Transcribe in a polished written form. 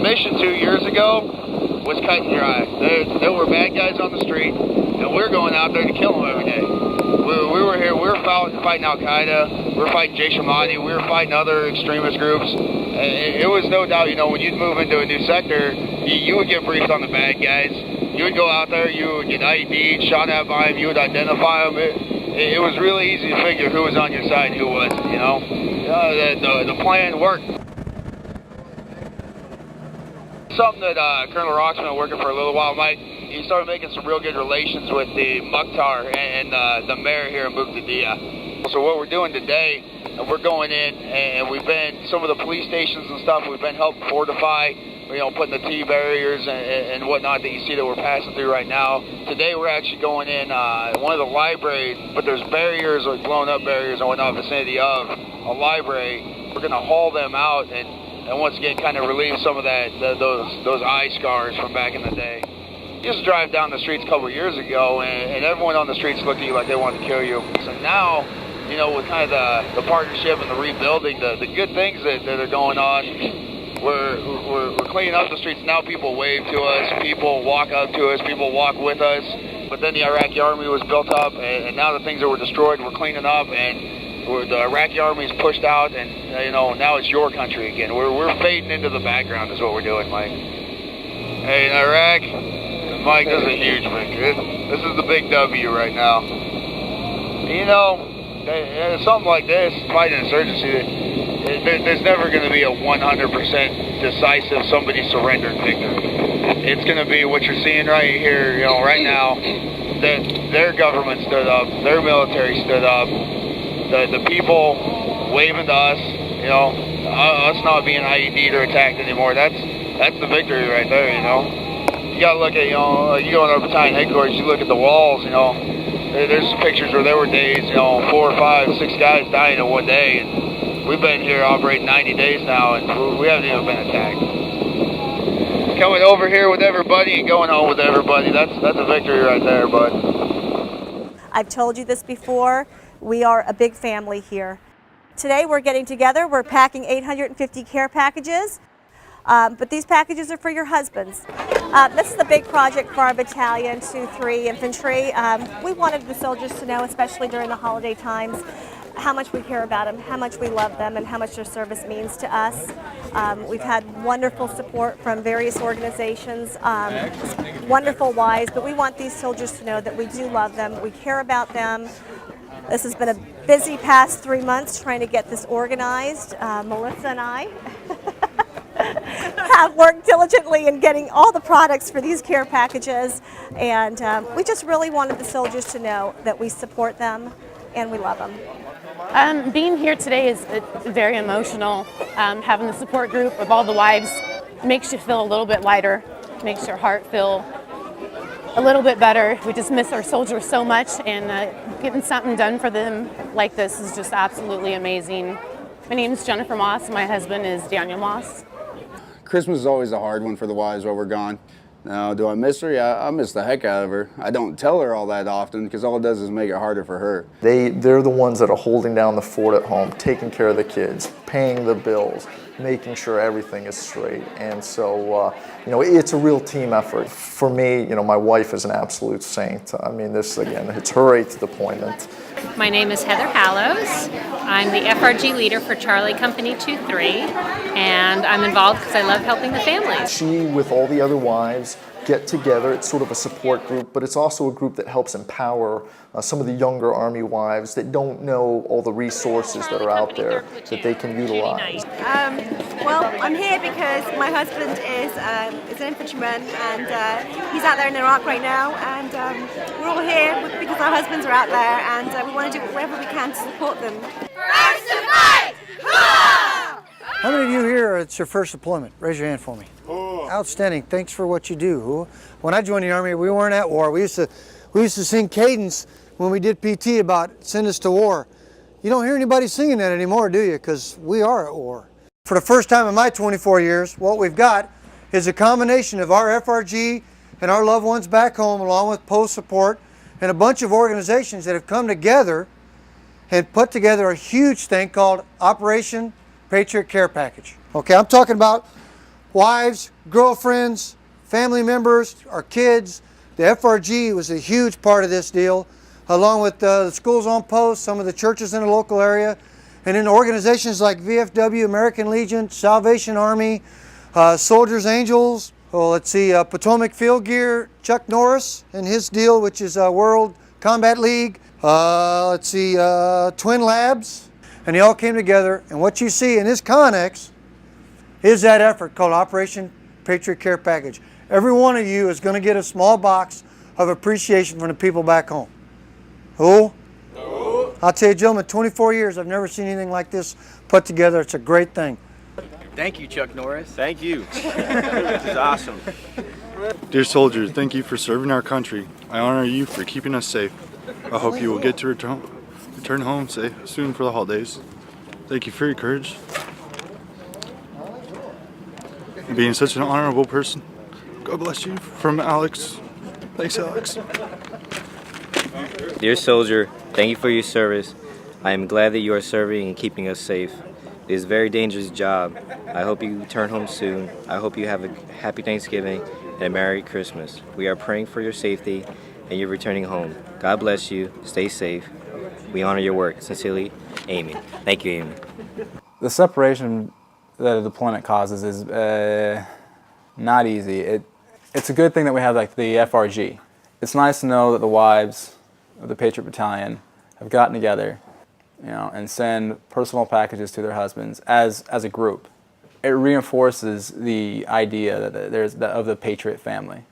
mission 2 years ago was cut and dry. There were bad guys on the street, and we're going out there to kill them every day. We were here, we were fighting Al-Qaeda, we were fighting Jaish al-Mahdi, we were fighting other extremist groups. It was no doubt, when you'd move into a new sector, you would get briefed on the bad guys. You would go out there, you would get ID'd, shot at by them, you would identify them. It was really easy to figure who was on your side and who wasn't, The plan worked. Something that Colonel Rock's been working for a little while, Mike. He started making some real good relations with the Mukhtar and the mayor here in Muktadia. So what we're doing today, we're going in and we've been, some of the police stations and stuff, we've been helping fortify, putting the T barriers and whatnot that you see that we're passing through right now. Today we're actually going in one of the libraries, but there's barriers, like blown up barriers and whatnot, vicinity of a library. We're gonna haul them out and once again kind of relieve some of those eye scars from back in the day. You used to drive down the streets a couple of years ago and everyone on the streets looked at you like they wanted to kill you. So now, with kind of the partnership and the rebuilding, the good things that are going on, we're cleaning up the streets. Now people wave to us, people walk up to us, people walk with us. But then the Iraqi army was built up, and now the things that were destroyed, we're cleaning up, and the Iraqi army is pushed out, and now it's your country again. We're fading into the background is what we're doing, Mike. Hey, in Iraq, Mike, this is a huge victory. This is the big W right now. Something like this, fight an insurgency, there's never going to be a 100% decisive somebody surrendered victory. It's going to be what you're seeing right here, right now. That their government stood up, their military stood up, the people waving to us, us not being IED'd or attacked anymore. That's the victory right there. You got to look at, you go in our battalion headquarters, you look at the walls, there's pictures where there were days, 4 or 5, 6 guys dying in one day, and we've been here operating 90 days now, and we haven't even been attacked. Coming over here with everybody and going home with everybody, that's a victory right there, bud. I've told you this before, we are a big family here. Today we're getting together, we're packing 850 care packages. But these packages are for your husbands. This is the big project for our battalion, 2-3 infantry. We wanted the soldiers to know, especially during the holiday times, how much we care about them, how much we love them, and how much their service means to us. We've had wonderful support from various organizations, wonderful wives, but we want these soldiers to know that we do love them, we care about them. This has been a busy past 3 months trying to get this organized. Melissa and I have worked diligently in getting all the products for these care packages, and we just really wanted the soldiers to know that we support them and we love them. Being here today is very emotional. Having the support group of all the wives makes you feel a little bit lighter, makes your heart feel a little bit better. We just miss our soldiers so much, and getting something done for them like this is just absolutely amazing. My name is Jennifer Moss, and my husband is Daniel Moss. Christmas is always a hard one for the wives while we're gone. Now, do I miss her? Yeah, I miss the heck out of her. I don't tell her all that often because all it does is make it harder for her. They're the ones that are holding down the fort at home, taking care of the kids, paying the bills, making sure everything is straight. And so, it's a real team effort. For me, my wife is an absolute saint. I mean, this, again, it's her 8th deployment. My name is Heather Hallows. I'm the FRG leader for Charlie Company 2-3, and I'm involved because I love helping the families. She, with all the other wives, get together. It's sort of a support group, but it's also a group that helps empower some of the younger Army wives that don't know all the resources that are out there that they can utilize. Well, I'm here because my husband is an infantryman, and he's out there in Iraq right now, and we're all here because our husbands are out there, and we want to do whatever we can to support them. First to fight! How many of you here, it's your first deployment? Raise your hand for me. Outstanding. Thanks for what you do. When I joined the Army, we weren't at war. We used to sing cadence when we did PT about send us to war. You don't hear anybody singing that anymore, do you? Because we are at war. For the first time in my 24 years, what we've got is a combination of our FRG and our loved ones back home, along with post support and a bunch of organizations that have come together and put together a huge thing called Operation Patriot Care Package. Okay, I'm talking about wives, girlfriends, family members, our kids. The FRG was a huge part of this deal, along with the schools on post, some of the churches in the local area, and then organizations like VFW, American Legion, Salvation Army, Soldiers Angels, Potomac Field Gear, Chuck Norris and his deal, which is World Combat League, Twin Labs, and they all came together. And what you see in this Connex is that effort called Operation Patriot Care Package. Every one of you is going to get a small box of appreciation from the people back home. Who? I'll tell you, gentlemen, 24 years, I've never seen anything like this put together. It's a great thing. Thank you, Chuck Norris. Thank you. This is awesome. Dear soldiers, thank you for serving our country. I honor you for keeping us safe. I hope you will get to return home safe soon for the holidays. Thank you for your courage and being such an honorable person. God bless you. From Alex. Thanks, Alex. Dear soldier, thank you for your service. I am glad that you are serving and keeping us safe. It is a very dangerous job. I hope you return home soon. I hope you have a happy Thanksgiving and a Merry Christmas. We are praying for your safety and you're returning home. God bless you. Stay safe. We honor your work. Sincerely, Amy. Thank you, Amy. The separation that a deployment causes is not easy. It's a good thing that we have like the FRG. It's nice to know that the wives of the Patriot Battalion have gotten together, and send personal packages to their husbands as a group. It reinforces the idea that of the Patriot family.